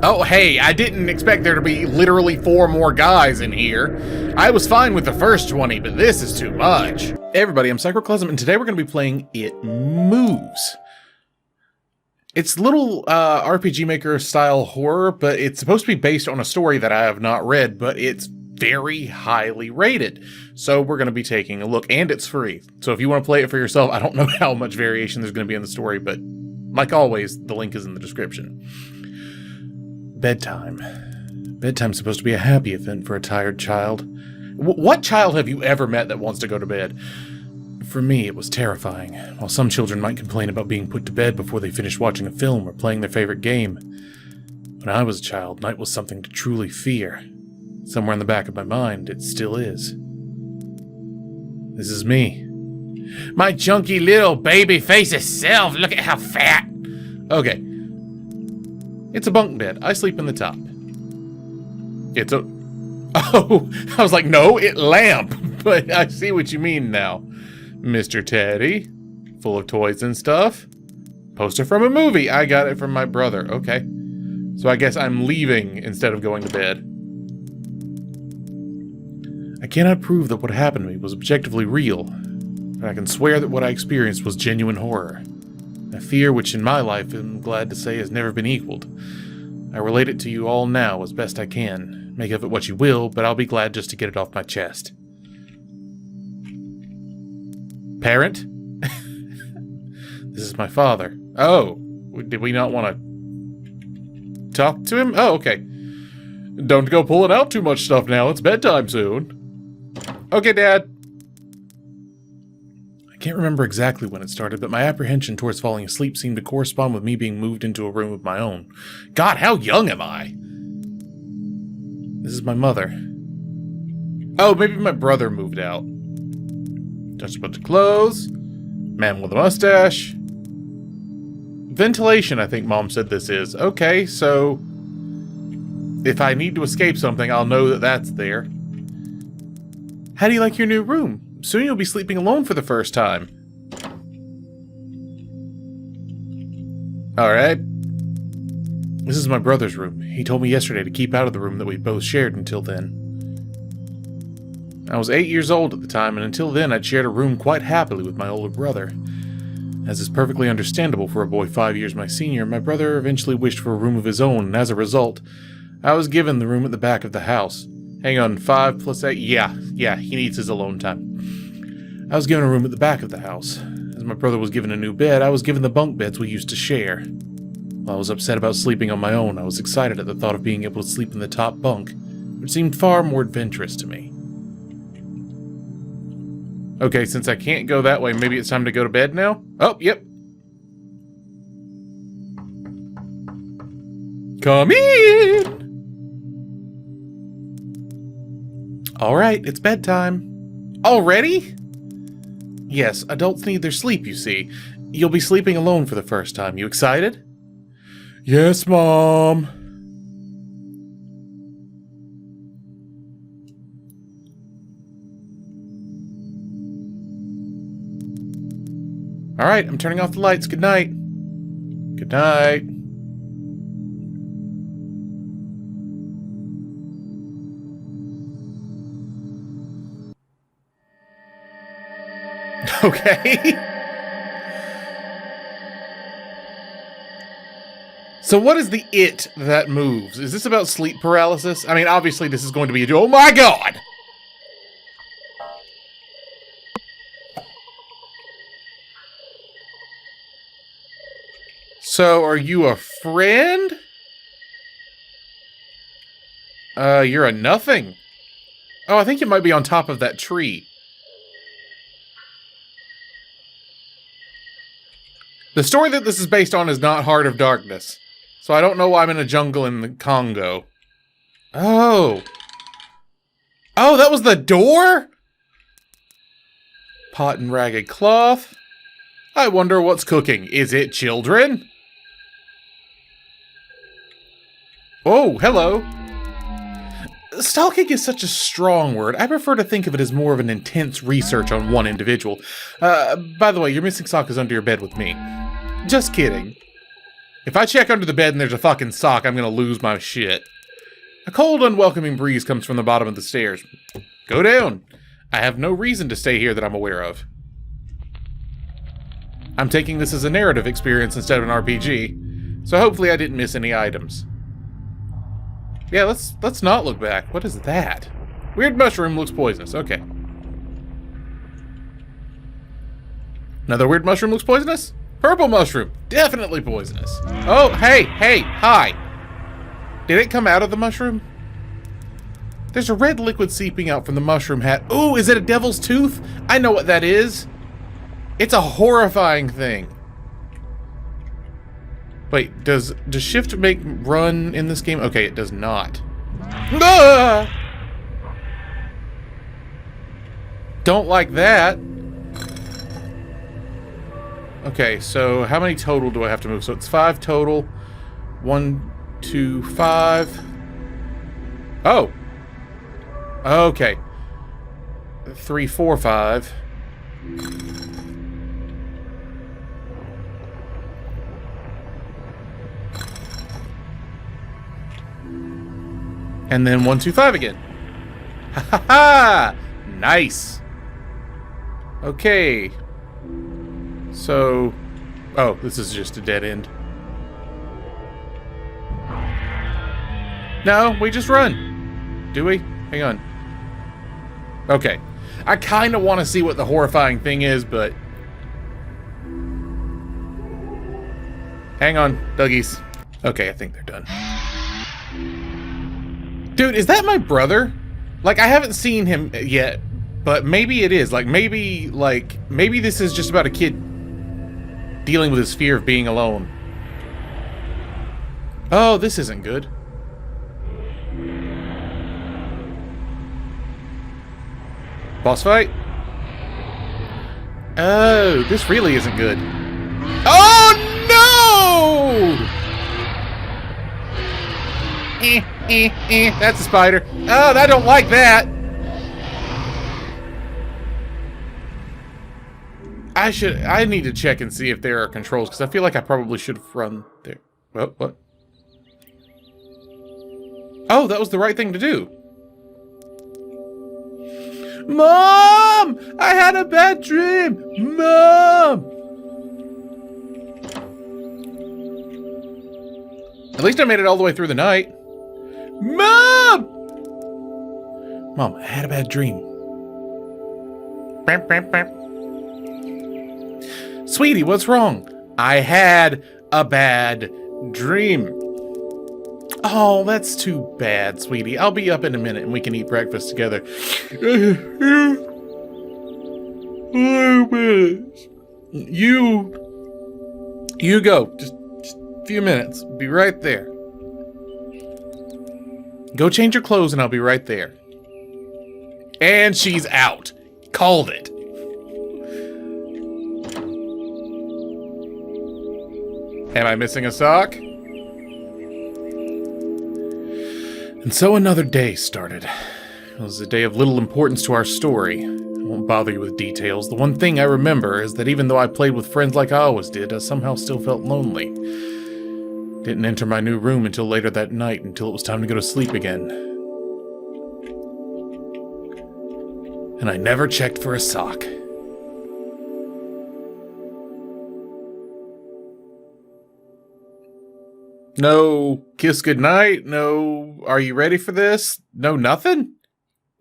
Oh, hey, I didn't expect there to be literally 4 more guys in here. I was fine with the first 20, but this is too much. Hey everybody, I'm Psychroclasm, and today we're going to be playing It Moves. It's little RPG Maker style horror, but it's supposed to be based on a story that I have not read, but it's very highly rated. So we're going to be taking a look, and it's free. So if you want to play it for yourself, I don't know how much variation there's going to be in the story, but like always, the link is in the description. Bedtime. Bedtime's supposed to be a happy event for a tired child. What child have you ever met that wants to go to bed? For me, it was terrifying. While some children might complain about being put to bed before they finish watching a film or playing their favorite game, when I was a child, night was something to truly fear. Somewhere in the back of my mind, it still is. This is me. My chunky little baby face self. Look at how fat. Okay. It's a bunk bed. I sleep in the top. It's a... Oh, I was like, no, it lamp. But I see what you mean now. Mr. Teddy. Full of toys and stuff. Poster from a movie. I got it from my brother. Okay. So I guess I'm leaving instead of going to bed. I cannot prove that what happened to me was objectively real. But I can swear that what I experienced was genuine horror. A fear which in my life, I'm glad to say, has never been equaled. I relate it to you all now as best I can. Make of it what you will, but I'll be glad just to get it off my chest. Parent? This is my father. Oh, did we not want to talk to him? Oh, okay. Don't go pulling out too much stuff now. It's bedtime soon. Okay, Dad. I can't remember exactly when it started, but my apprehension towards falling asleep seemed to correspond with me being moved into a room of my own. God, how young am I? This is my mother. Oh, maybe my brother moved out. Just a bunch of clothes. Man with a mustache. Ventilation, I think Mom said this is. Okay, so... if I need to escape something, I'll know that that's there. How do you like your new room? Soon you'll be sleeping alone for the first time. Alright. This is my brother's room. He told me yesterday to keep out of the room that we both shared until then. I was 8 years old at the time, and until then I'd shared a room quite happily with my older brother. As is perfectly understandable for a boy 5 years my senior, my brother eventually wished for a room of his own, and as a result, I was given the room at the back of the house. Hang on, 5 plus 8? Yeah, he needs his alone time. I was given a room at the back of the house. As my brother was given a new bed, I was given the bunk beds we used to share. While I was upset about sleeping on my own, I was excited at the thought of being able to sleep in the top bunk, which seemed far more adventurous to me. Okay, since I can't go that way, maybe it's time to go to bed now? Oh, yep. Come in! Alright, it's bedtime. Already? Yes, adults need their sleep, you see. You'll be sleeping alone for the first time. You excited? Yes, Mom. Alright, I'm turning off the lights. Good night. Good night. Okay. So what is the it that moves? Is this about sleep paralysis? I mean, obviously this is going to be a... Oh my God! So, are you a friend? You're a nothing. Oh, I think it might be on top of that tree. The story that this is based on is not Heart of Darkness. So I don't know why I'm in a jungle in the Congo. Oh. Oh, that was the door? Pot and ragged cloth. I wonder what's cooking. Is it children? Oh, hello. Stalking is such a strong word. I prefer to think of it as more of an intense research on one individual. By the way, your missing sock is under your bed with me. Just kidding. If I check under the bed and there's a fucking sock, I'm gonna lose my shit. A cold, unwelcoming breeze comes from the bottom of the stairs. Go down. I have no reason to stay here that I'm aware of. I'm taking this as a narrative experience instead of an RPG, so hopefully I didn't miss any items. Yeah, let's not look back. What is that? Weird mushroom looks poisonous. Okay. Another weird mushroom looks poisonous? Purple mushroom. Definitely poisonous. Oh, hey, hi. Did it come out of the mushroom? There's a red liquid seeping out from the mushroom hat. Ooh, is it a devil's tooth? I know what that is. It's a horrifying thing. Wait, does shift make run in this game? Okay, it does not. Ah! Don't like that. Okay, so how many total do I have to move? So it's 5 total. 1, 2, 5. Oh. Okay. 3, 4, 5. And then 1, 2, 5 again. Ha ha ha! Nice. Okay. So, oh, this is just a dead end. No, we just run. Do we? Hang on. Okay. I kind of want to see what the horrifying thing is, but... Hang on, Dougies. Okay, I think they're done. Dude, is that my brother? Like, I haven't seen him yet, but maybe it is. Maybe this is just about a kid dealing with his fear of being alone. Oh, this isn't good. Boss fight? Oh, this really isn't good. Oh, no! That's a spider. Oh, I don't like that. I need to check and see if there are controls, because I feel like I probably should have run there. What? Oh, that was the right thing to do. Mom! I had a bad dream! Mom! At least I made it all the way through the night. Mom! Mom, I had a bad dream. Sweetie, what's wrong? I had a bad dream. Oh, that's too bad, sweetie. I'll be up in a minute and we can eat breakfast together. 5 minutes. You go. Just a few minutes. Be right there. Go change your clothes and I'll be right there. And she's out. Called it. Am I missing a sock? And so another day started. It was a day of little importance to our story. I won't bother you with details. The one thing I remember is that even though I played with friends like I always did, I somehow still felt lonely. Didn't enter my new room until later that night, until it was time to go to sleep again. And I never checked for a sock. No kiss goodnight, no are you ready for this? No nothing?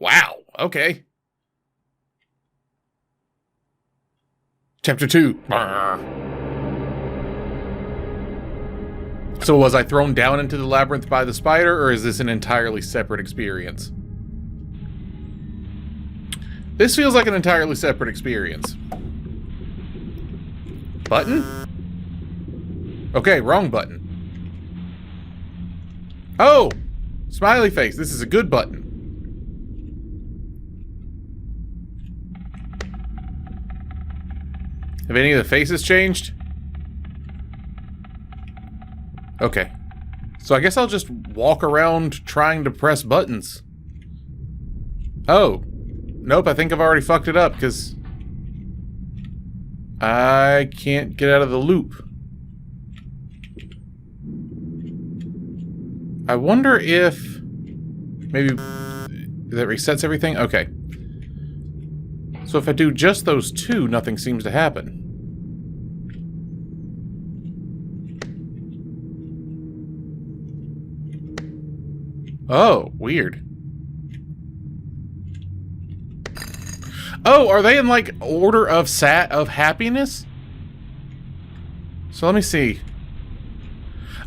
Wow, okay. Chapter 2. So was I thrown down into the labyrinth by the spider, or is this an entirely separate experience? This feels like an entirely separate experience. Button? Okay, wrong button. Oh! Smiley face. This is a good button. Have any of the faces changed? Okay. So I guess I'll just walk around trying to press buttons. Oh. Nope, I think I've already fucked it up, because I can't get out of the loop. I wonder if maybe that resets everything? Okay. So if I do just those two, nothing seems to happen. Oh, weird. Oh, are they in like order of happiness? So let me see.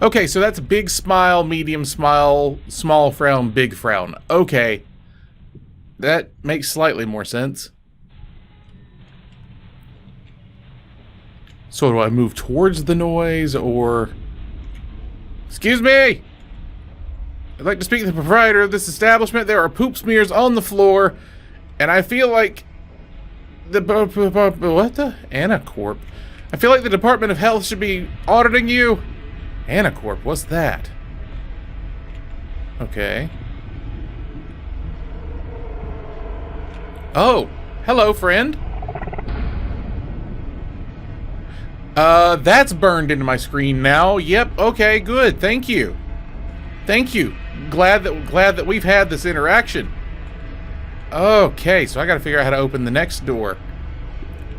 Okay, so that's big smile, medium smile, small frown, big frown. Okay. That makes slightly more sense. So do I move towards the noise or... Excuse me! I'd like to speak to the proprietor of this establishment. There are poop smears on the floor, and I feel like the... What the? Anacorp. I feel like the Department of Health should be auditing you. Anacorp, what's that? Okay. Oh, hello, friend. That's burned into my screen now. Yep, okay, good. Thank you. Thank you. Glad that we've had this interaction. Okay, so I gotta figure out how to open the next door.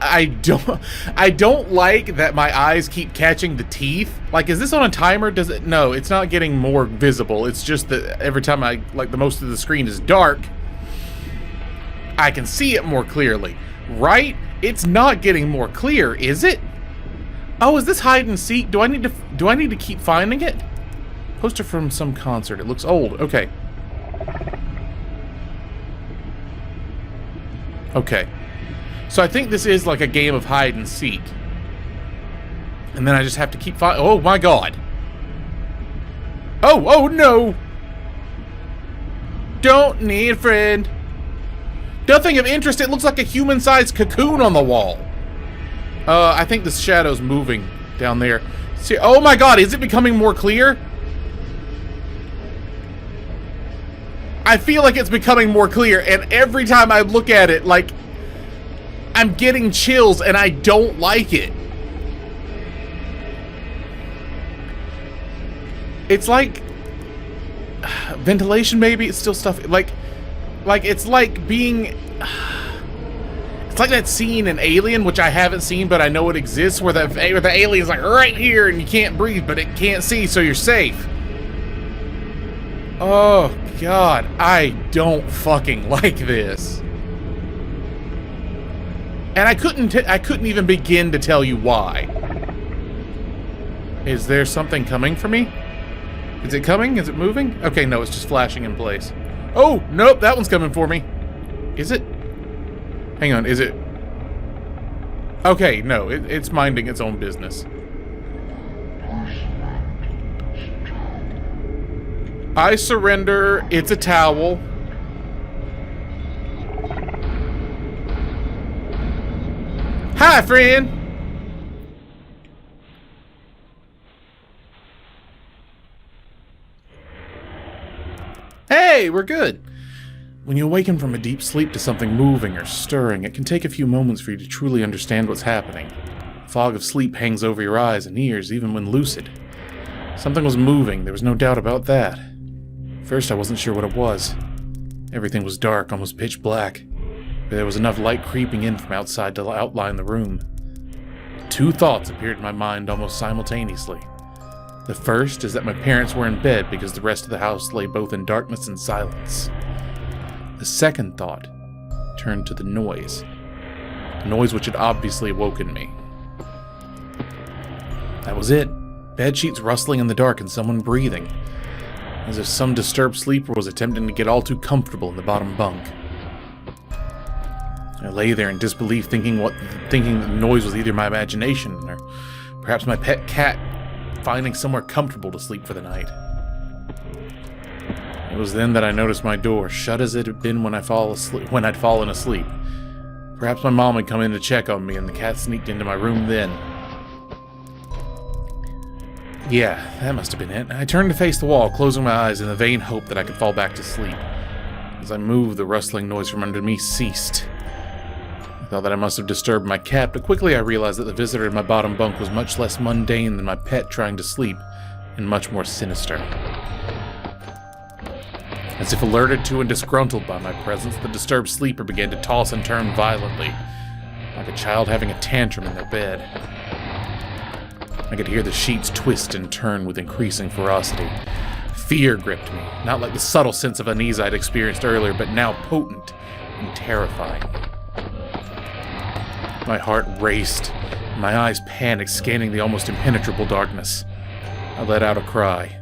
I don't like that my eyes keep catching the teeth. Like, is this on a timer? Does it? No, it's not getting more visible. It's just that every time the most of the screen is dark, I can see it more clearly. Right? It's not getting more clear, is it? Oh, is this hide and seek? Do I need to keep finding it? Poster from some concert. It looks old. Okay. Okay. So I think this is like a game of hide and seek. And then I just have to keep finding... Oh my god. Oh no. Don't need a friend. Nothing of interest. It looks like a human-sized cocoon on the wall. I think the shadow's moving down there. See, oh my god, is it becoming more clear? I feel like it's becoming more clear, and every time I look at it, like, I'm getting chills, and I don't like it. It's like... ventilation, maybe? It's still stuff... Like, it's like being... It's like that scene in Alien, which I haven't seen, but I know it exists, where the alien's like right here and you can't breathe, but it can't see, so you're safe. Oh, God. I don't fucking like this. And I couldn't even begin to tell you why. Is there something coming for me? Is it coming? Is it moving? Okay, no, it's just flashing in place. Oh, nope, that one's coming for me. Is it? Hang on, is it? Okay, no, it's minding its own business. I surrender. It's a towel. Hi, friend. Hey, we're good. When you awaken from a deep sleep to something moving or stirring, it can take a few moments for you to truly understand what's happening. A fog of sleep hangs over your eyes and ears even when lucid. Something was moving, there was no doubt about that. First, I wasn't sure what it was. Everything was dark, almost pitch black, but there was enough light creeping in from outside to outline the room. Two thoughts appeared in my mind almost simultaneously. The first is that my parents were in bed because the rest of the house lay both in darkness and silence. The second thought turned to the noise which had obviously woken me. That was it. Bed sheets rustling in the dark and someone breathing, as if some disturbed sleeper was attempting to get all too comfortable in the bottom bunk. I lay there in disbelief, thinking the noise was either my imagination or perhaps my pet cat finding somewhere comfortable to sleep for the night. It was then that I noticed my door, shut as it had been when I'd fallen asleep. Perhaps my mom had come in to check on me and the cat sneaked into my room then. Yeah, that must have been it. I turned to face the wall, closing my eyes in the vain hope that I could fall back to sleep. As I moved, the rustling noise from under me ceased. I thought that I must have disturbed my cat, but quickly I realized that the visitor in my bottom bunk was much less mundane than my pet trying to sleep, and much more sinister. As if alerted to and disgruntled by my presence, the disturbed sleeper began to toss and turn violently, like a child having a tantrum in their bed. I could hear the sheets twist and turn with increasing ferocity. Fear gripped me, not like the subtle sense of unease I'd experienced earlier, but now potent and terrifying. My heart raced, and my eyes panicked, scanning the almost impenetrable darkness. I let out a cry.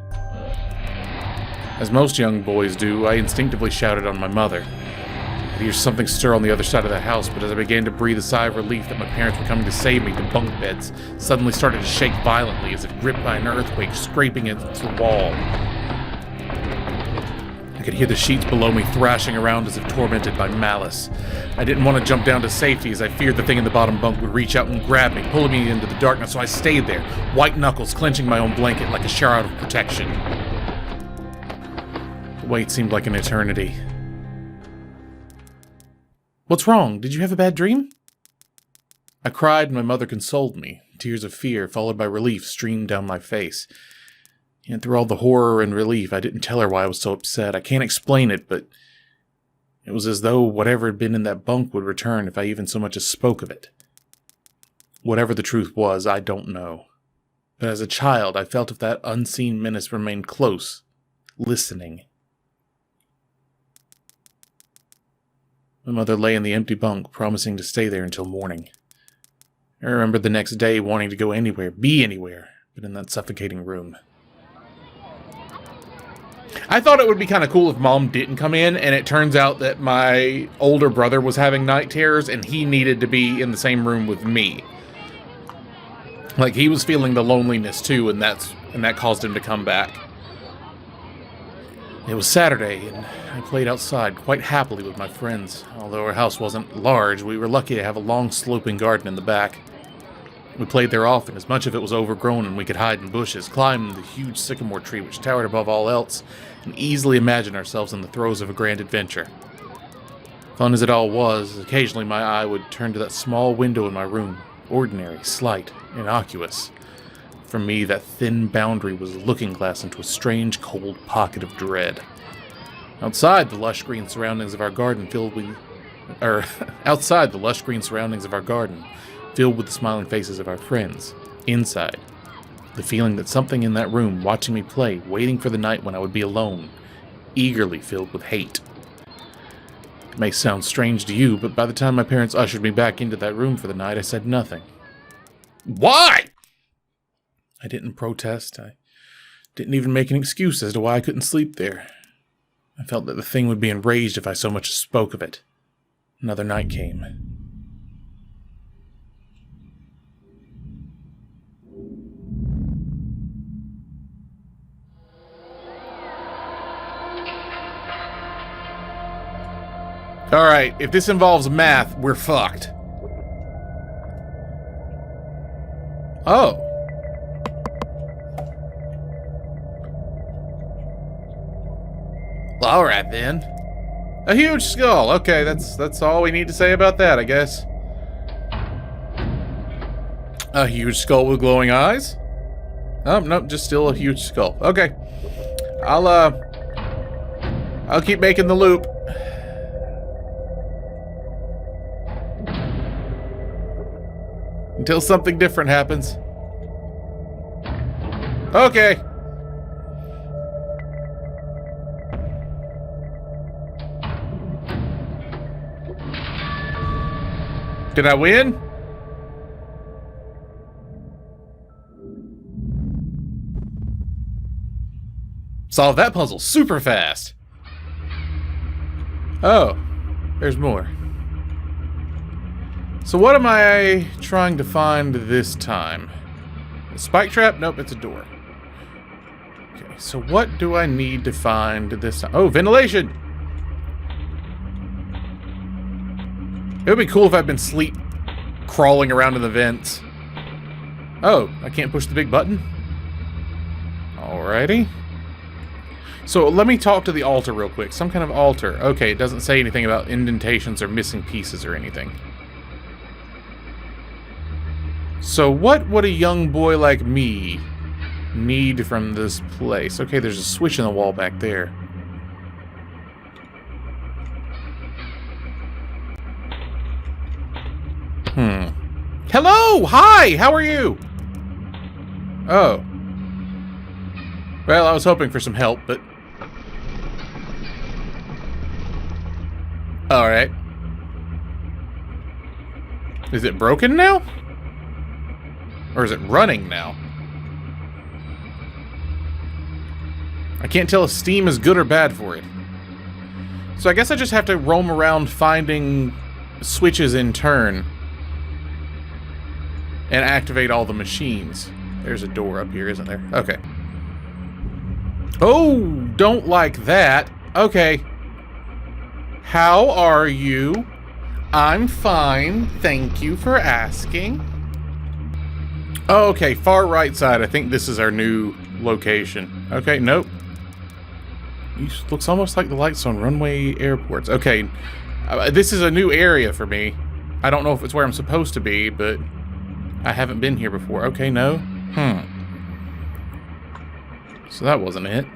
As most young boys do, I instinctively shouted on my mother. I'd hear something stir on the other side of the house, but as I began to breathe a sigh of relief that my parents were coming to save me, the bunk beds suddenly started to shake violently as if gripped by an earthquake, scraping against the wall. I could hear the sheets below me thrashing around as if tormented by malice. I didn't want to jump down to safety as I feared the thing in the bottom bunk would reach out and grab me, pulling me into the darkness, so I stayed there, white knuckles clenching my own blanket like a shroud of protection. The wait seemed like an eternity. "What's wrong? Did you have a bad dream?" I cried and my mother consoled me. Tears of fear, followed by relief, streamed down my face. And through all the horror and relief, I didn't tell her why I was so upset. I can't explain it, but it was as though whatever had been in that bunk would return if I even so much as spoke of it. Whatever the truth was, I don't know. But as a child, I felt if that unseen menace remained close, listening. My mother lay in the empty bunk, promising to stay there until morning. I remembered the next day wanting to go anywhere, be anywhere, but in that suffocating room. I thought it would be kind of cool if Mom didn't come in, and it turns out that my older brother was having night terrors, and he needed to be in the same room with me. Like, he was feeling the loneliness too, and that caused him to come back. It was Saturday, and I played outside quite happily with my friends. Although our house wasn't large, we were lucky to have a long sloping garden in the back. We played there often, as much of it was overgrown and we could hide in bushes, climb the huge sycamore tree which towered above all else, and easily imagine ourselves in the throes of a grand adventure. Fun as it all was, occasionally my eye would turn to that small window in my room, ordinary, slight, innocuous. For me, that thin boundary was a looking glass into a strange, cold pocket of dread. Outside the lush green surroundings of our garden filled with the smiling faces of our friends. Inside, the feeling that something in that room, watching me play, waiting for the night when I would be alone, eagerly filled with hate. It may sound strange to you, but by the time my parents ushered me back into that room for the night, I said nothing. Why? I didn't protest. I didn't even make an excuse as to why I couldn't sleep there. I felt that the thing would be enraged if I so much as spoke of it. Another night came. Alright, if this involves math, we're fucked. Oh. Well, alright then. A huge skull. Okay, that's all we need to say about that, I guess. A huge skull with glowing eyes? Oh, nope, just still a huge skull. Okay. I'll keep making the loop. Until something different happens. Okay. Did I win? Solve that puzzle super fast. Oh, there's more. So what am I trying to find this time? A spike trap? Nope, it's a door. Okay, so what do I need to find this time? Oh, ventilation! It would be cool if I'd been sleep crawling around in the vents. Oh, I can't push the big button? Alrighty. So let me talk to the altar real quick. Some kind of altar. Okay, it doesn't say anything about indentations or missing pieces or anything. So what would a young boy like me need from this place? Okay, there's a switch in the wall back there. Hello! Hi! How are you? Oh. Well, I was hoping for some help, but... Alright. Is it broken now? Or is it running now? I can't tell if Steam is good or bad for it. So I guess I just have to roam around finding switches in turn. And activate all the machines. There's a door up here, isn't there? Okay. Oh, don't like that. Okay. How are you? I'm fine. Thank you for asking. Oh, okay, far right side. I think this is our new location. Okay, nope. Looks almost like the lights on runway airports. Okay, this is a new area for me. I don't know if it's where I'm supposed to be, but I haven't been here before. Okay, no. So that wasn't it.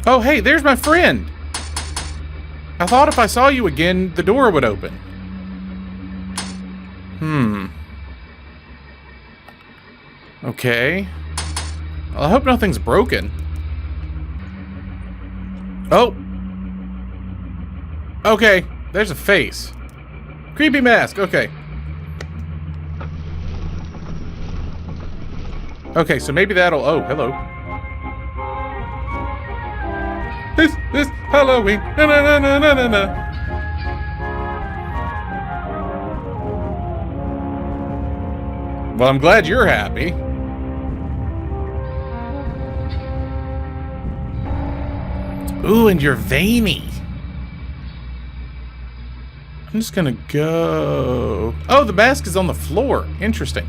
Oh, hey, there's my friend! I thought if I saw you again, the door would open. Okay. Well, I hope nothing's broken. Oh! Okay, there's a face. Creepy mask, okay. Okay, so maybe that'll... Oh, hello. This Halloween. Na na na na na na na. Well, I'm glad you're happy. Ooh, and you're veiny. I'm just gonna go... Oh, the mask is on the floor. Interesting.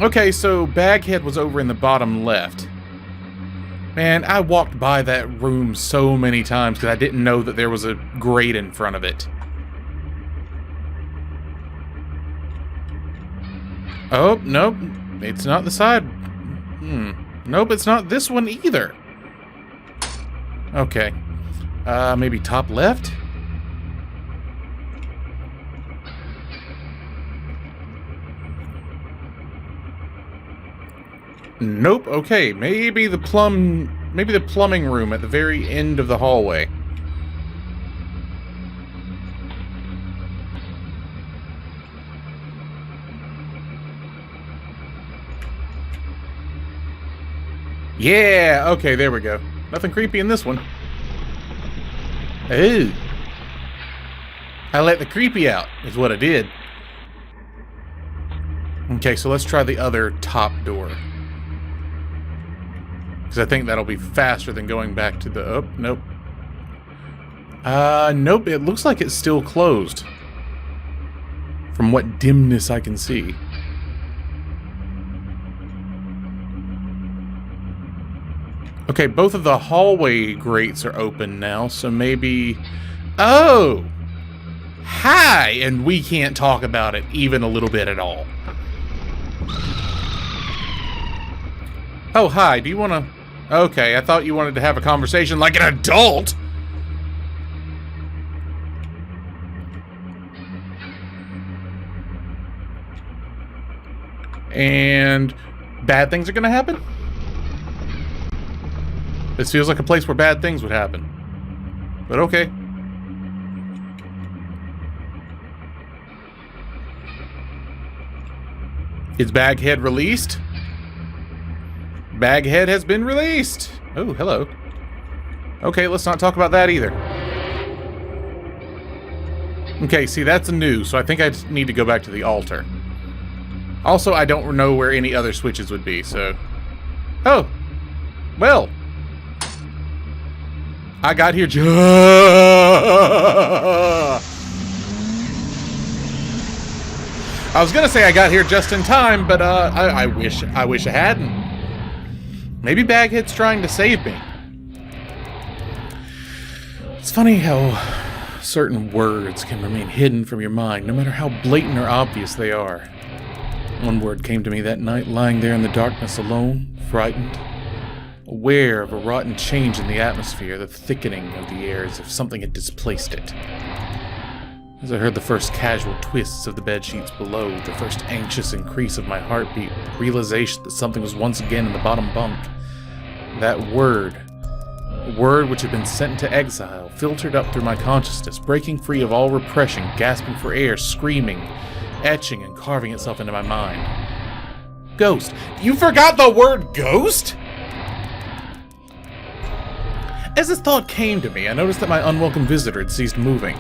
Okay, so Baghead was over in the bottom left. Man, I walked by that room so many times because I didn't know that there was a grate in front of it. Oh, nope. It's not the side. Nope, it's not this one either. Okay. Maybe top left? Nope. Okay, maybe the plumbing room at the very end of the hallway. Yeah, okay, there we go. Nothing creepy in this one. Ooh. I let the creepy out, is what I did. Okay, so let's try the other top door. Because I think that'll be faster than going back to the... Oh, nope. Nope, it looks like it's still closed. From what dimness I can see. Okay, both of the hallway grates are open now, so maybe... Oh! Hi! And we can't talk about it even a little bit at all. Oh, hi, do you want to... Okay, I thought you wanted to have a conversation like an adult! And... bad things are gonna happen? This feels like a place where bad things would happen. But okay. Is Baghead released? Baghead has been released! Oh, hello. Okay, let's not talk about that either. Okay, see, that's new, so I think I just need to go back to the altar. Also, I don't know where any other switches would be, so... Oh! Well... I got here I was gonna say I got here just in time, but I wish I hadn't. Maybe Baghead's trying to save me. It's funny how certain words can remain hidden from your mind, no matter how blatant or obvious they are. One word came to me that night, lying there in the darkness alone, frightened, aware of a rotten change in the atmosphere, the thickening of the air as if something had displaced it. As I heard the first casual twists of the bedsheets below, the first anxious increase of my heartbeat, realization that something was once again in the bottom bunk, that word, a word which had been sent into exile, filtered up through my consciousness, breaking free of all repression, gasping for air, screaming, etching and carving itself into my mind. Ghost. You forgot the word ghost? As this thought came to me, I noticed that my unwelcome visitor had ceased moving.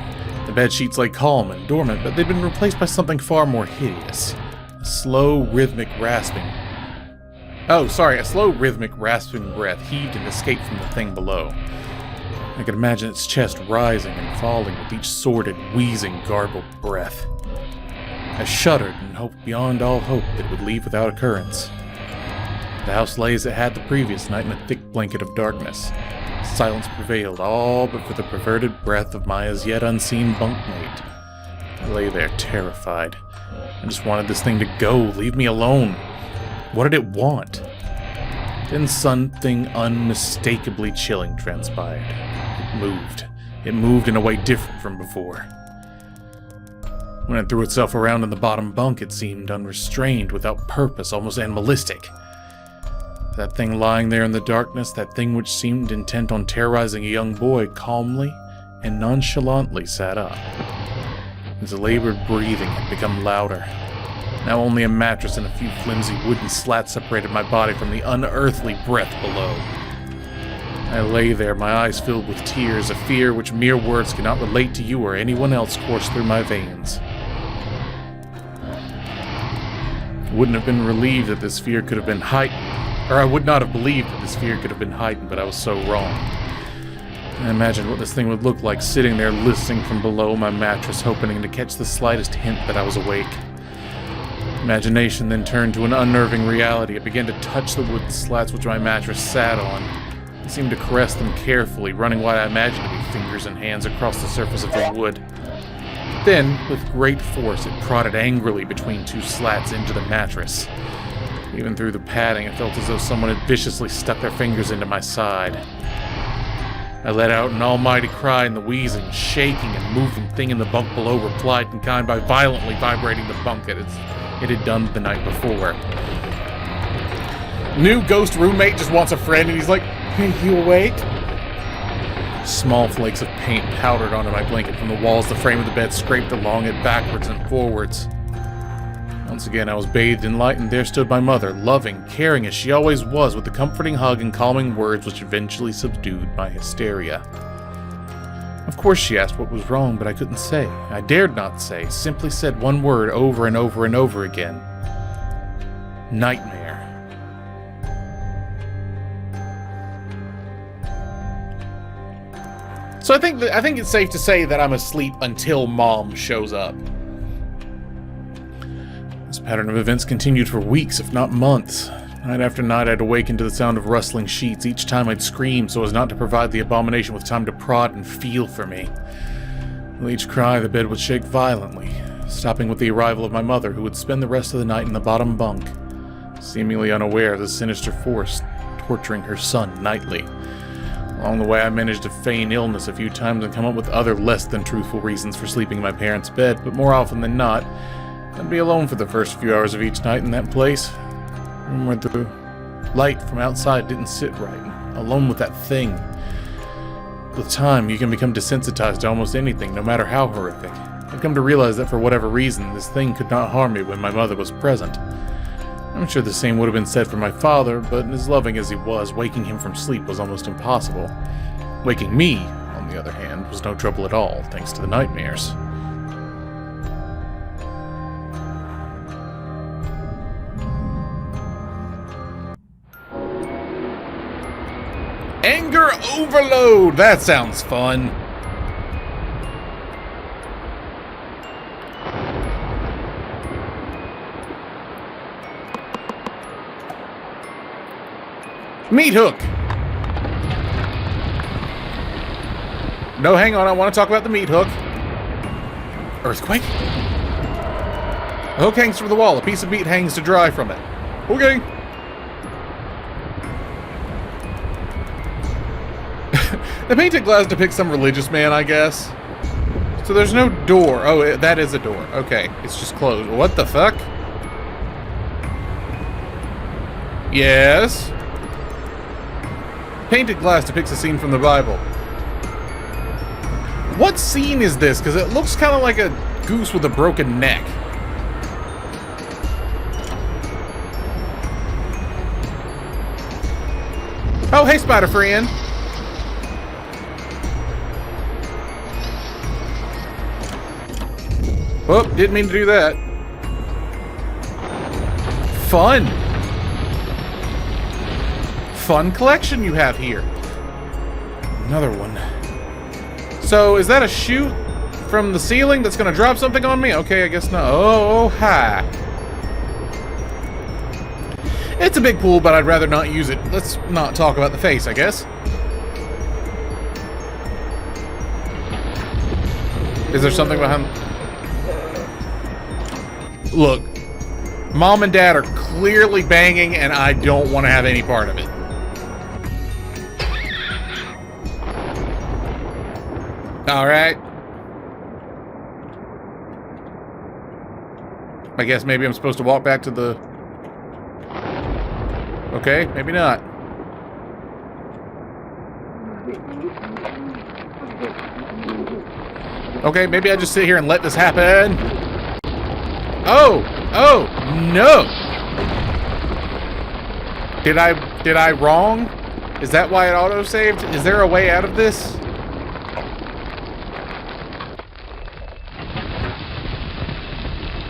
The bedsheets lay calm and dormant, but they'd been replaced by something far more hideous. A slow, rhythmic rasping breath heaved and escaped from the thing below. I could imagine its chest rising and falling with each sordid, wheezing, garbled breath. I shuddered and hoped beyond all hope that it would leave without occurrence. The house lay as it had the previous night in a thick blanket of darkness. Silence prevailed, all but for the perverted breath of my as yet unseen bunkmate. I lay there, terrified. I just wanted this thing to go, leave me alone. What did it want? Then something unmistakably chilling transpired. It moved. It moved in a way different from before. When it threw itself around in the bottom bunk, it seemed unrestrained, without purpose, almost animalistic. That thing lying there in the darkness, that thing which seemed intent on terrorizing a young boy, calmly and nonchalantly sat up. His labored breathing had become louder. Now only a mattress and a few flimsy wooden slats separated my body from the unearthly breath below. I lay there, my eyes filled with tears, a fear which mere words cannot relate to you or anyone else coursed through my veins. I wouldn't have been relieved that this fear could have been heightened. Or I would not have believed that this fear could have been heightened, but I was so wrong. I imagined what this thing would look like, sitting there listening from below my mattress, hoping to catch the slightest hint that I was awake. Imagination then turned to an unnerving reality. It began to touch the wooden slats which my mattress sat on. It seemed to caress them carefully, running what I imagined to be fingers and hands across the surface of the wood. Then, with great force, it prodded angrily between two slats into the mattress. Even through the padding, it felt as though someone had viciously stuck their fingers into my side. I let out an almighty cry, and the wheezing, shaking, and moving thing in the bunk below replied in kind by violently vibrating the bunk as it had done the night before. New ghost roommate just wants a friend, and he's like, "Hey, you awake?" Small flakes of paint powdered onto my blanket from the walls. The frame of the bed scraped along it backwards and forwards. Once again, I was bathed in light, and there stood my mother, loving, caring as she always was, with the comforting hug and calming words which eventually subdued my hysteria. Of course she asked what was wrong, but I couldn't say. I dared not say, simply said one word over and over and over again. Nightmare. So I think it's safe to say that I'm asleep until Mom shows up. This pattern of events continued for weeks, if not months. Night after night, I'd awaken to the sound of rustling sheets. Each time I'd scream so as not to provide the abomination with time to prod and feel for me. With each cry, the bed would shake violently, stopping with the arrival of my mother, who would spend the rest of the night in the bottom bunk, seemingly unaware of the sinister force torturing her son nightly. Along the way, I managed to feign illness a few times and come up with other less than truthful reasons for sleeping in my parents' bed, but more often than not, I'd be alone for the first few hours of each night in that place, where the light from outside didn't sit right, alone with that thing. With time, you can become desensitized to almost anything, no matter how horrific. I'd come to realize that for whatever reason, this thing could not harm me when my mother was present. I'm sure the same would have been said for my father, but as loving as he was, waking him from sleep was almost impossible. Waking me, on the other hand, was no trouble at all, thanks to the nightmares. Anger overload! That sounds fun. Meat hook. No, hang on. I want to talk about the meat hook. Earthquake? A hook hangs from the wall. A piece of meat hangs to dry from it. Okay. The painted glass depicts some religious man, I guess. So there's no door. Oh, that is a door. Okay. It's just closed. What the fuck? Yes. Painted glass depicts a scene from the Bible. What scene is this? Because it looks kind of like a goose with a broken neck. Oh, hey, spider friend. Oh, didn't mean to do that. Fun. Fun collection you have here. Another one. So, is that a chute from the ceiling that's going to drop something on me? Okay, I guess not. Oh, hi. It's a big pool, but I'd rather not use it. Let's not talk about the face, I guess. Is there something behind... Look, Mom and Dad are clearly banging, and I don't want to have any part of it. Alright. I guess maybe I'm supposed to walk back to the... Okay, maybe not. Okay, maybe I just sit here and let this happen. Oh! Oh! No! Did I wrong? Is that why it auto-saved? Is there a way out of this?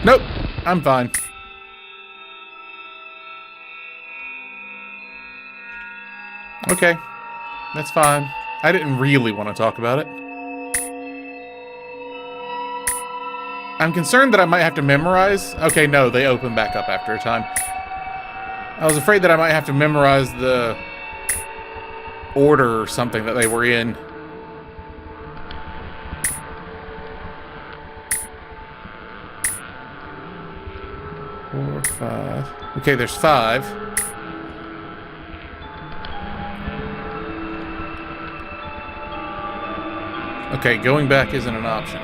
Nope. I'm fine. Okay. That's fine. I didn't really want to talk about it. I'm concerned that I might have to memorize... Okay, no, they open back up after a time. I was afraid that I might have to memorize the order or something that they were in. Four, five... Okay, there's 5. Okay, going back isn't an option.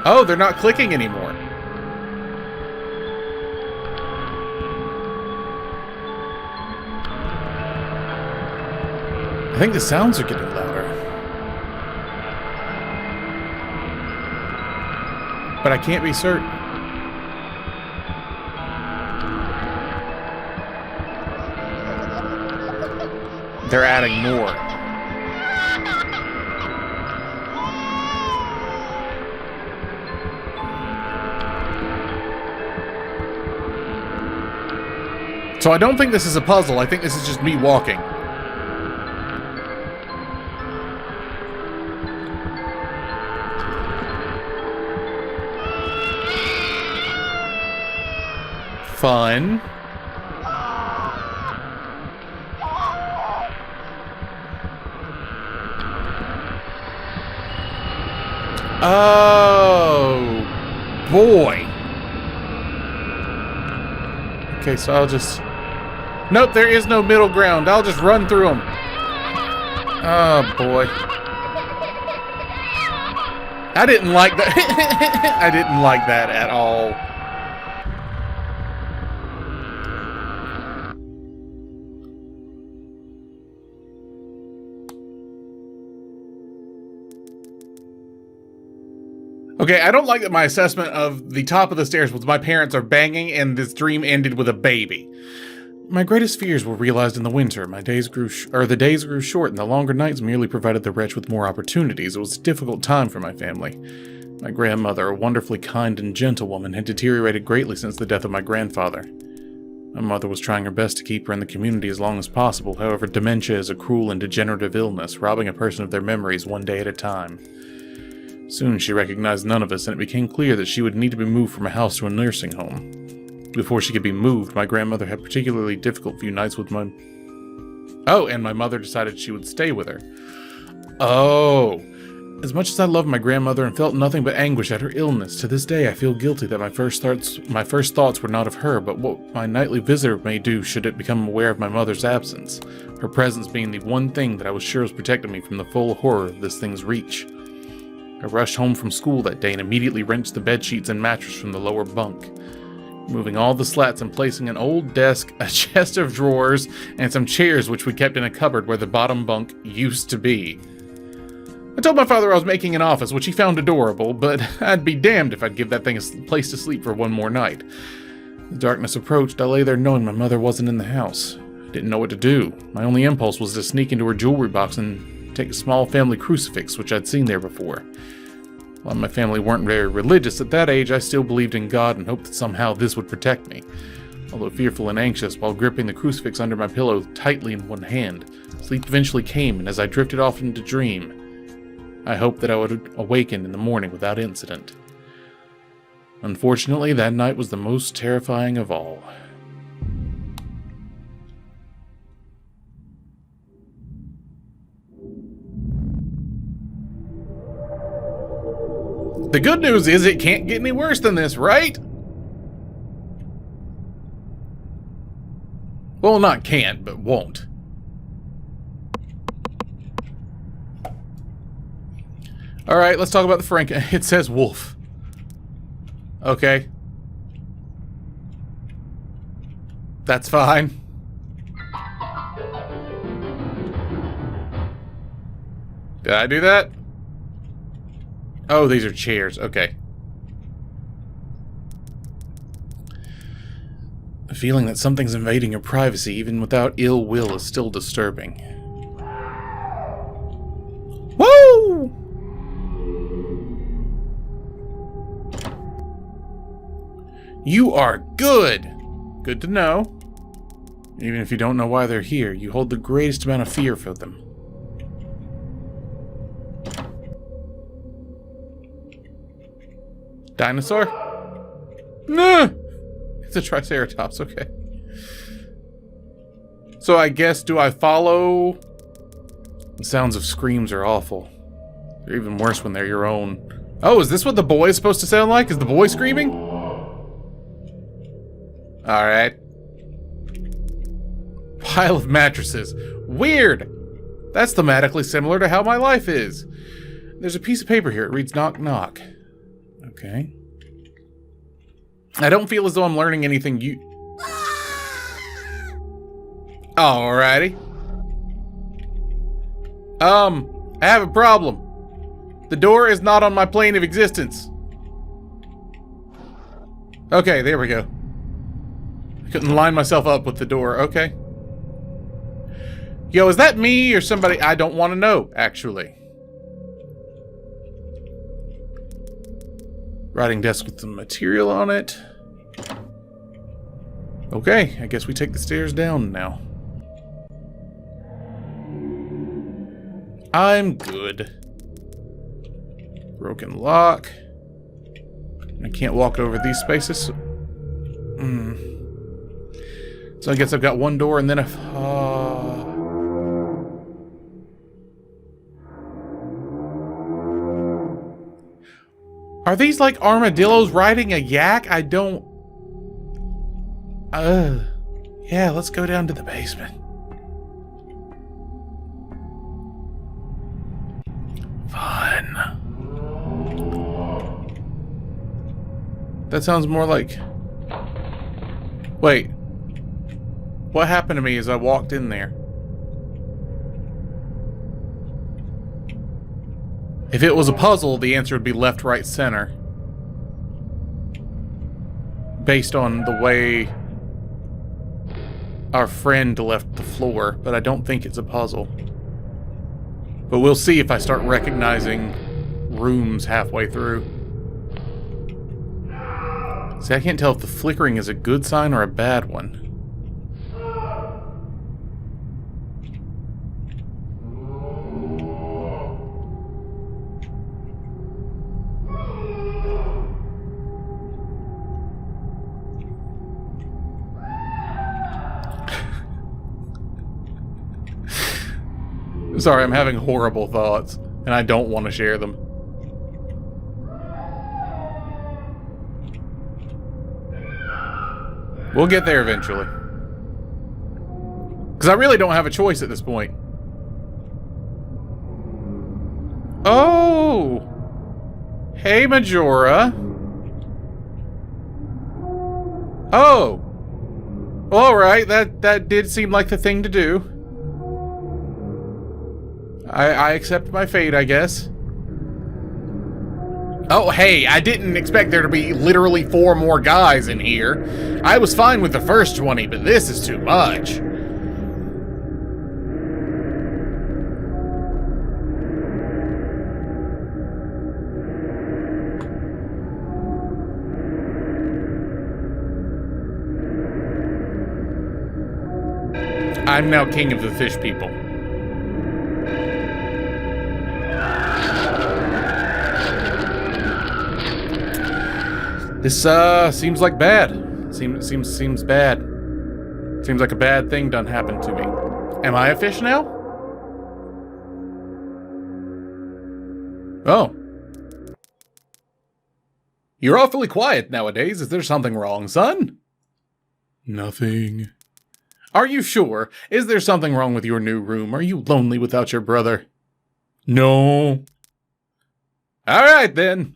Oh, they're not clicking anymore. I think the sounds are getting louder. But I can't be certain. They're adding more. So I don't think this is a puzzle. I think this is just me walking. Fun. Oh, boy. Okay, so I'll just... Nope, there is no middle ground. I'll just run through them. Oh, boy. I didn't like that. I didn't like that at all. Okay, I don't like that my assessment of the top of the stairs was my parents are banging and this dream ended with a baby. My greatest fears were realized in the winter. The days grew short, and the longer nights merely provided the wretch with more opportunities. It was a difficult time for my family. My grandmother, a wonderfully kind and gentle woman, had deteriorated greatly since the death of my grandfather. My mother was trying her best to keep her in the community as long as possible. However, dementia is a cruel and degenerative illness, robbing a person of their memories one day at a time. Soon she recognized none of us, and it became clear that she would need to be moved from a house to a nursing home. Before she could be moved, my grandmother had particularly difficult few nights with my... Oh, and my mother decided she would stay with her. Oh. As much as I loved my grandmother and felt nothing but anguish at her illness, to this day I feel guilty that my first thoughts were not of her, but what my nightly visitor may do should it become aware of my mother's absence, her presence being the one thing that I was sure was protecting me from the full horror of this thing's reach. I rushed home from school that day and immediately wrenched the bedsheets and mattress from the lower bunk, moving all the slats and placing an old desk, a chest of drawers, and some chairs which we kept in a cupboard where the bottom bunk used to be. I told my father I was making an office, which he found adorable, but I'd be damned if I'd give that thing a place to sleep for one more night. As darkness approached, I lay there knowing my mother wasn't in the house. I didn't know what to do. My only impulse was to sneak into her jewelry box and take a small family crucifix, which I'd seen there before. While my family weren't very religious at that age, I still believed in God and hoped that somehow this would protect me. Although fearful and anxious, while gripping the crucifix under my pillow tightly in one hand, sleep eventually came, and as I drifted off into dream, I hoped that I would awaken in the morning without incident. Unfortunately, that night was the most terrifying of all. The good news is it can't get any worse than this, right? Well, not can't, but won't. Alright, let's talk about the Frank. It says wolf. Okay. That's fine. Did I do that? Oh, these are chairs. Okay. The feeling that something's invading your privacy, even without ill will, is still disturbing. Woo! You are good! Good to know. Even if you don't know why they're here, you hold the greatest amount of fear for them. Dinosaur? No! It's a Triceratops, okay. So I guess, do I follow? The sounds of screams are awful. They're even worse when they're your own. Oh, is this what the boy is supposed to sound like? Is the boy screaming? Alright. Pile of mattresses. Weird! That's thematically similar to how my life is. There's a piece of paper here. It reads knock knock. Okay. I don't feel as though I'm learning anything Alrighty. I have a problem. The door is not on my plane of existence. Okay, there we go. I couldn't line myself up with the door. Okay. Yo, is that me or somebody? I don't want to know, actually. Writing desk with some material on it. Okay, I guess we take the stairs down now. I'm good. Broken lock. I can't walk over these spaces. So I guess I've got one door and then Are these like armadillos riding a yak? I don't... Yeah, let's go down to the basement. Fun. That sounds more like... Wait. What happened to me as I walked in there? If it was a puzzle, the answer would be left, right, center. Based on the way our friend left the floor, but I don't think it's a puzzle. But we'll see if I start recognizing rooms halfway through. See, I can't tell if the flickering is a good sign or a bad one. Sorry, I'm having horrible thoughts, and I don't want to share them. We'll get there eventually. Because I really don't have a choice at this point. Oh! Hey, Majora. Oh! Alright, that did seem like the thing to do. I accept my fate, I guess. Oh, hey, I didn't expect there to be literally 4 more guys in here. I was fine with the first 20, but this is too much. I'm now king of the fish people. This seems like bad. Seems bad. Seems like a bad thing done happened to me. Am I a fish now? Oh. You're awfully quiet nowadays. Is there something wrong, son? Nothing. Are you sure? Is there something wrong with your new room? Are you lonely without your brother? No. All right, then.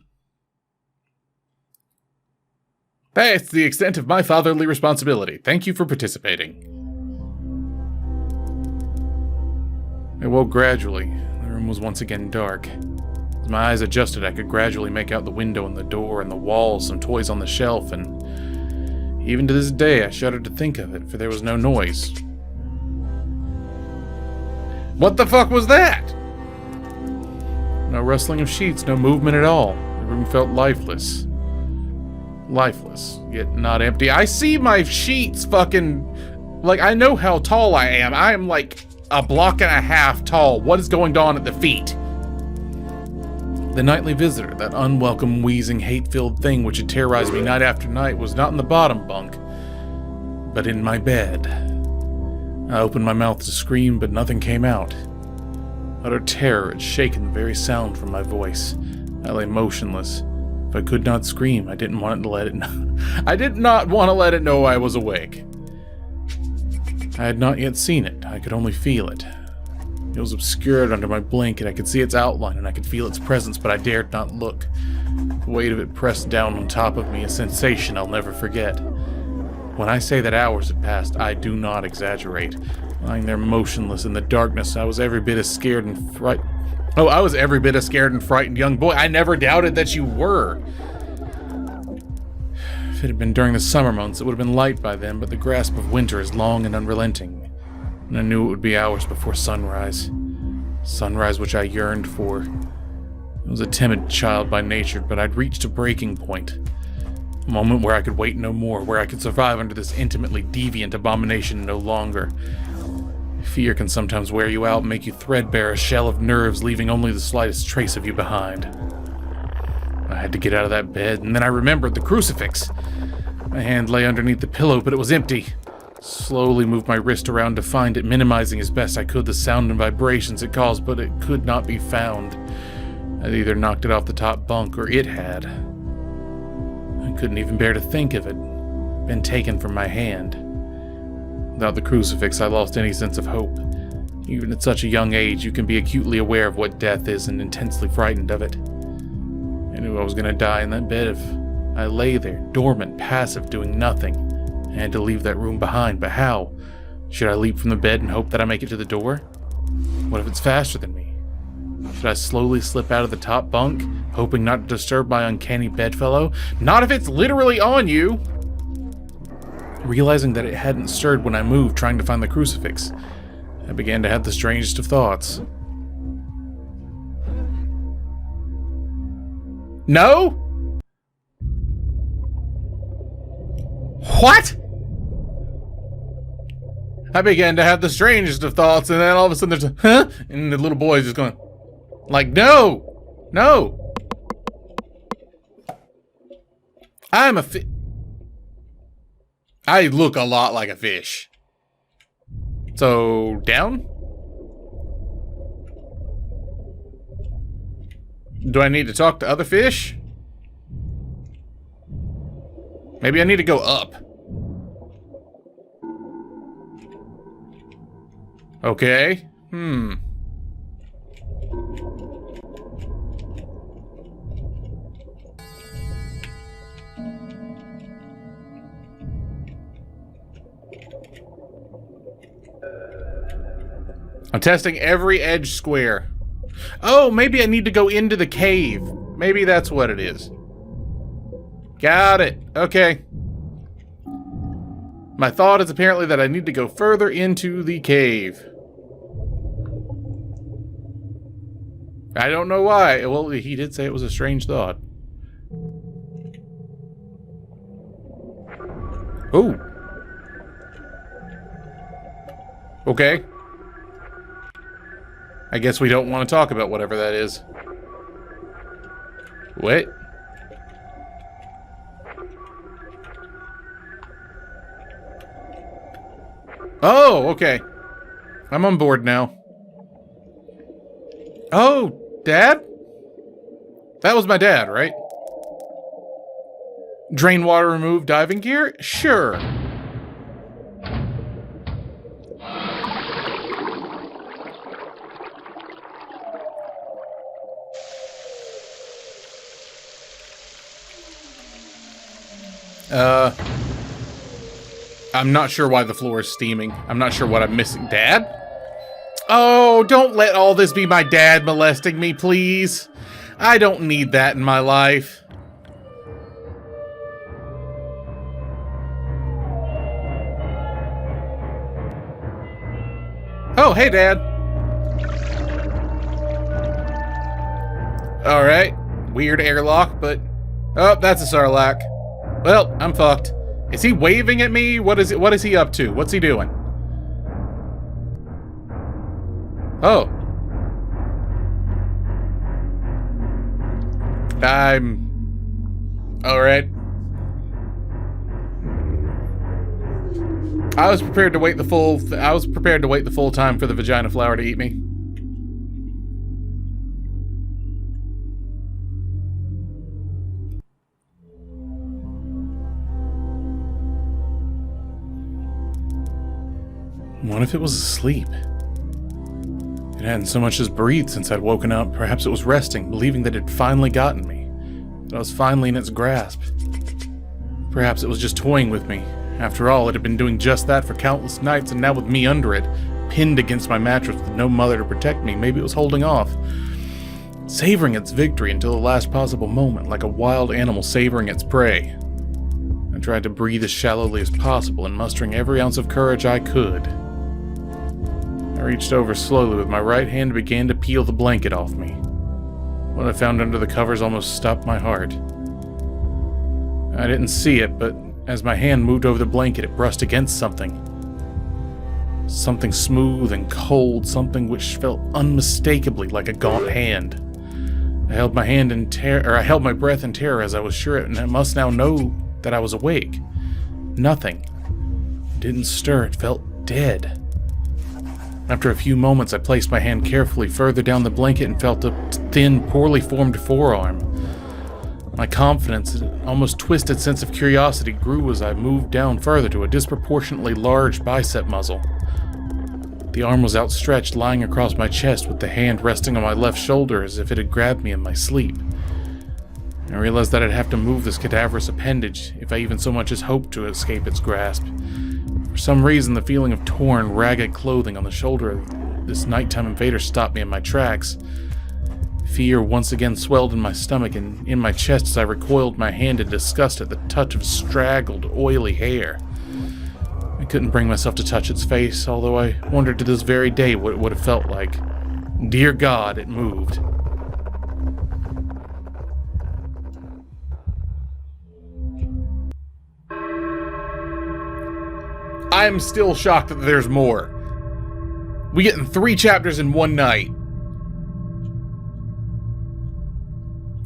That's the extent of my fatherly responsibility. Thank you for participating. I woke gradually. The room was once again dark. As my eyes adjusted, I could gradually make out the window and the door and the walls, some toys on the shelf, and even to this day I shudder to think of it, for there was no noise. What the fuck was that? No rustling of sheets, no movement at all. The room felt lifeless. Lifeless, yet not empty. I see my sheets fucking... Like, I know how tall I am. I am like a block and a half tall. What is going on at the feet? The nightly visitor, that unwelcome, wheezing, hate-filled thing which had terrorized me night after night, was not in the bottom bunk, but in my bed. I opened my mouth to scream, but nothing came out. Utter terror had shaken the very sound from my voice. I lay motionless. If I could not scream, I didn't want it to let it know. I did not want to let it know I was awake. I had not yet seen it. I could only feel it. It was obscured under my blanket. I could see its outline and I could feel its presence, but I dared not look. The weight of it pressed down on top of me, a sensation I'll never forget. When I say that hours had passed, I do not exaggerate. Lying there motionless in the darkness, I was every bit as scared and frightened. Oh, I was every bit a scared and frightened young boy. I never doubted that you were. If it had been during the summer months, it would have been light by then, but the grasp of winter is long and unrelenting. And I knew it would be hours before sunrise. Sunrise which I yearned for. I was a timid child by nature, but I'd reached a breaking point. A moment where I could wait no more, where I could survive under this intimately deviant abomination no longer. Fear can sometimes wear you out and make you threadbare, a shell of nerves, leaving only the slightest trace of you behind. I had to get out of that bed, and then I remembered the crucifix. My hand lay underneath the pillow, but it was empty. Slowly moved my wrist around to find it, minimizing as best I could the sound and vibrations it caused, but it could not be found. I'd either knocked it off the top bunk, or it had. I couldn't even bear to think of it. Been taken from my hand. Without the crucifix, I lost any sense of hope. Even at such a young age, you can be acutely aware of what death is and intensely frightened of it. I knew I was going to die in that bed if I lay there, dormant, passive, doing nothing. I had to leave that room behind, but how? Should I leap from the bed and hope that I make it to the door? What if it's faster than me? Should I slowly slip out of the top bunk, hoping not to disturb my uncanny bedfellow? Not if it's literally on you! Realizing that it hadn't stirred when I moved, trying to find the crucifix, I began to have the strangest of thoughts. No? What? I began to have the strangest of thoughts, and then all of a sudden there's a, huh? And the little boy is just going, like, no! No! I'm a I look a lot like a fish. So, down? Do I need to talk to other fish? Maybe I need to go up. Okay. I'm testing every edge square. Oh, maybe I need to go into the cave. Maybe that's what it is. Got it. Okay. My thought is apparently that I need to go further into the cave. I don't know why. Well, he did say it was a strange thought. Ooh. Okay. I guess we don't want to talk about whatever that is. What? Oh, okay. I'm on board now. Oh, Dad? That was my dad, right? Drain water removed diving gear? Sure. I'm not sure why the floor is steaming. I'm not sure what I'm missing. Dad? Oh, don't let all this be my dad molesting me, please. I don't need that in my life. Oh, hey, Dad. Alright. Weird airlock, but... Oh, that's a Sarlacc. Well, I'm fucked. Is he waving at me? What is he up to? What's he doing? Oh. I'm... Alright. I was prepared to wait the full time for the vagina flower to eat me. What if it was asleep? It hadn't so much as breathed since I'd woken up. Perhaps it was resting, believing that it had finally gotten me. That I was finally in its grasp. Perhaps it was just toying with me. After all, it had been doing just that for countless nights, and now with me under it, pinned against my mattress with no mother to protect me, maybe it was holding off. Savoring its victory until the last possible moment, like a wild animal savoring its prey. I tried to breathe as shallowly as possible, and mustering every ounce of courage I could. I reached over slowly with my right hand and began to peel the blanket off me. What I found under the covers almost stopped my heart. I didn't see it, but as my hand moved over the blanket, it brushed against something. Something smooth and cold, something which felt unmistakably like a gaunt hand. I held my breath in terror as I was sure it must now know that I was awake. Nothing. It didn't stir, it felt dead. After a few moments, I placed my hand carefully further down the blanket and felt a thin, poorly formed forearm. My confidence, an almost twisted sense of curiosity, grew as I moved down further to a disproportionately large bicep muzzle. The arm was outstretched, lying across my chest, with the hand resting on my left shoulder as if it had grabbed me in my sleep. I realized that I'd have to move this cadaverous appendage if I even so much as hoped to escape its grasp. For some reason, the feeling of torn, ragged clothing on the shoulder of this nighttime invader stopped me in my tracks. Fear once again swelled in my stomach and in my chest as I recoiled my hand in disgust at the touch of straggled, oily hair. I couldn't bring myself to touch its face, although I wondered to this very day what it would have felt like. Dear God, it moved. I'm still shocked that there's more. We get in 3 chapters in one night.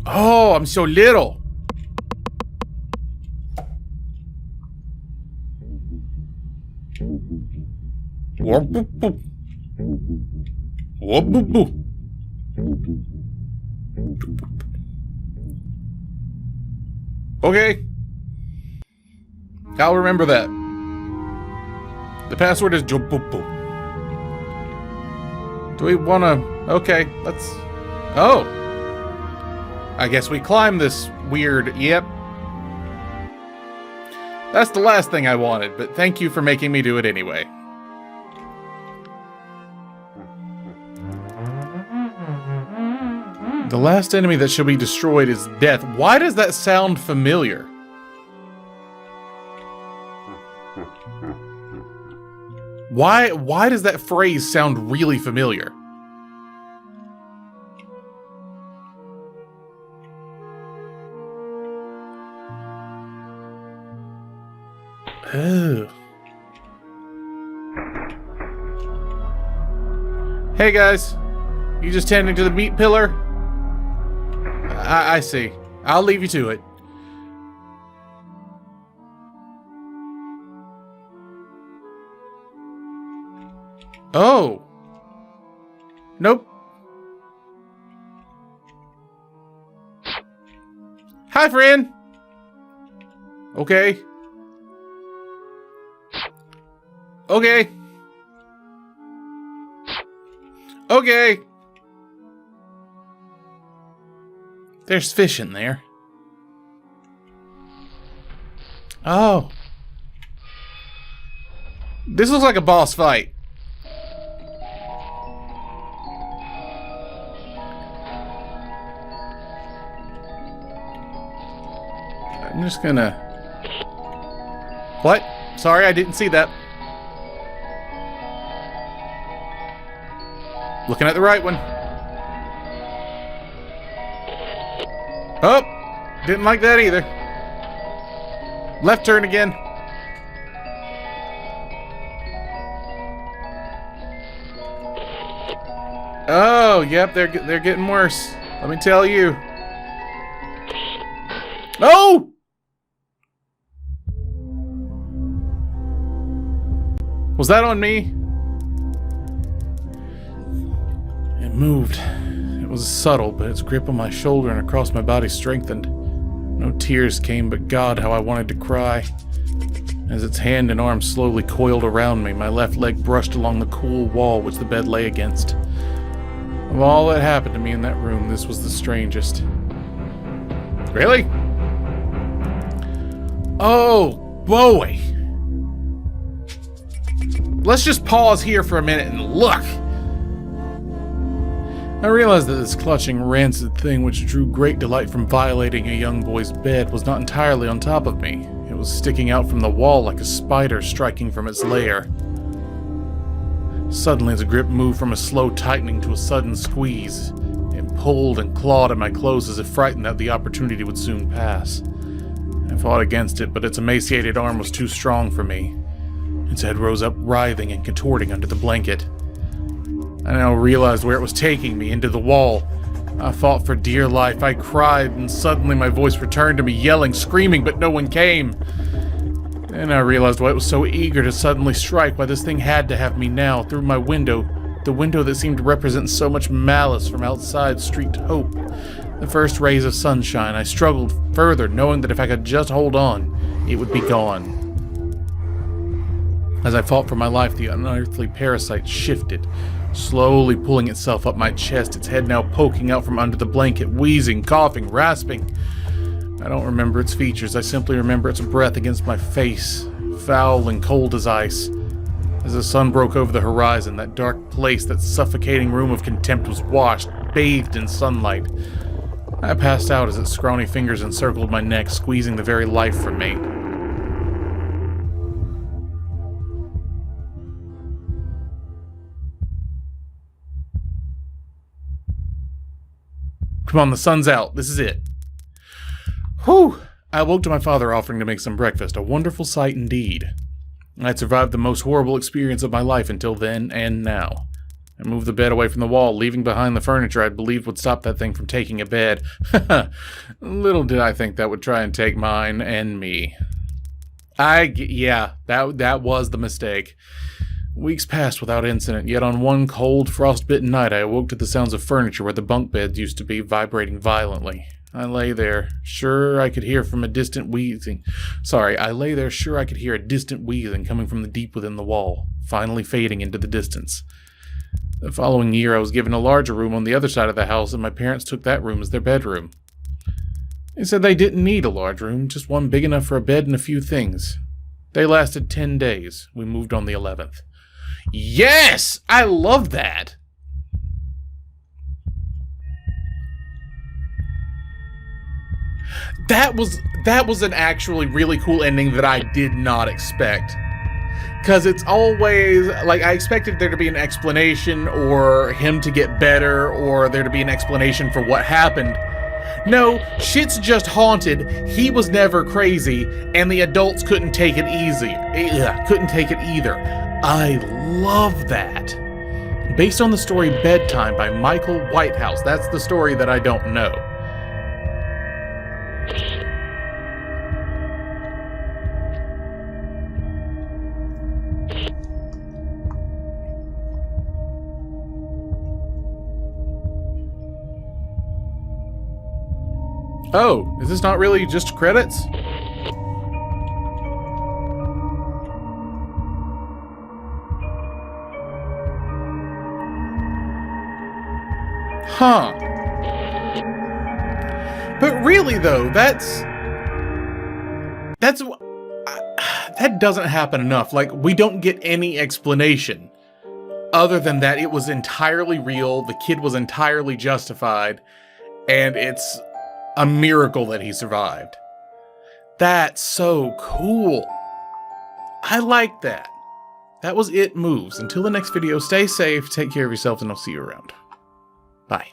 Oh, I'm so little. Okay. I'll remember that. The password is Jobupu. Do we want to... Okay, let's... Oh. I guess we climb this weird... Yep. That's the last thing I wanted, but thank you for making me do it anyway. The last enemy that shall be destroyed is death. Why does that sound familiar? Why does that phrase sound really familiar? Oh. Hey guys, you just tending to the meat pillar? I see. I'll leave you to it. Oh. Nope. Hi, friend. Okay. Okay. Okay. There's fish in there. Oh. This looks like a boss fight. I'm just gonna... What? Sorry, I didn't see that. Looking at the right one. Oh! Didn't like that either. Left turn again. Oh, yep, they're getting worse. Let me tell you. Oh! Was that on me? It moved. It was subtle, but its grip on my shoulder and across my body strengthened. No tears came, but God, how I wanted to cry. As its hand and arm slowly coiled around me, my left leg brushed along the cool wall which the bed lay against. Of all that happened to me in that room, this was the strangest. Really? Oh, boy! Let's just pause here for a minute and look! I realized that this clutching, rancid thing which drew great delight from violating a young boy's bed was not entirely on top of me. It was sticking out from the wall like a spider striking from its lair. Suddenly, the grip moved from a slow tightening to a sudden squeeze. It pulled and clawed at my clothes as if frightened that the opportunity would soon pass. I fought against it, but its emaciated arm was too strong for me. Its head rose up, writhing and contorting under the blanket. I now realized where it was taking me, into the wall. I fought for dear life. I cried, and suddenly my voice returned to me, yelling, screaming, but no one came. Then I realized why it was so eager to suddenly strike, why this thing had to have me now, through my window, the window that seemed to represent so much malice from outside streaked hope. The first rays of sunshine, I struggled further, knowing that if I could just hold on, it would be gone. As I fought for my life, the unearthly parasite shifted, slowly pulling itself up my chest, its head now poking out from under the blanket, wheezing, coughing, rasping. I don't remember its features, I simply remember its breath against my face, foul and cold as ice. As the sun broke over the horizon, that dark place, that suffocating room of contempt was washed, bathed in sunlight. I passed out as its scrawny fingers encircled my neck, squeezing the very life from me. Come on, the sun's out. This is it. Whew! I awoke to my father offering to make some breakfast, a wonderful sight indeed. I had survived the most horrible experience of my life until then and now. I moved the bed away from the wall, leaving behind the furniture I believed would stop that thing from taking a bed. Little did I think that would try and take mine and me. Yeah, that was the mistake. Weeks passed without incident, yet on one cold, frost-bitten night I awoke to the sounds of furniture where the bunk beds used to be vibrating violently. I lay there, sure I could hear a distant wheezing coming from the deep within the wall, finally fading into the distance. The following year I was given a larger room on the other side of the house, and my parents took that room as their bedroom. They said they didn't need a large room, just one big enough for a bed and a few things. They lasted 10 days. We moved on the 11th. Yes! I love that! That was an actually really cool ending that I did not expect. Because it's always, like, I expected there to be an explanation, or him to get better, or there to be an explanation for what happened. No, shit's just haunted, he was never crazy, and the adults couldn't take it either. I love that. Based on the story Bedtime by Michael Whitehouse. That's the story that I don't know. Oh, is this not really just credits? Huh. But really though, that doesn't happen enough. Like, we don't get any explanation other than that it was entirely real, the kid was entirely justified, and it's a miracle that he survived. That's so cool. I like that. That was It Moves. Until the next video, stay safe, take care of yourselves, and I'll see you around. Bye.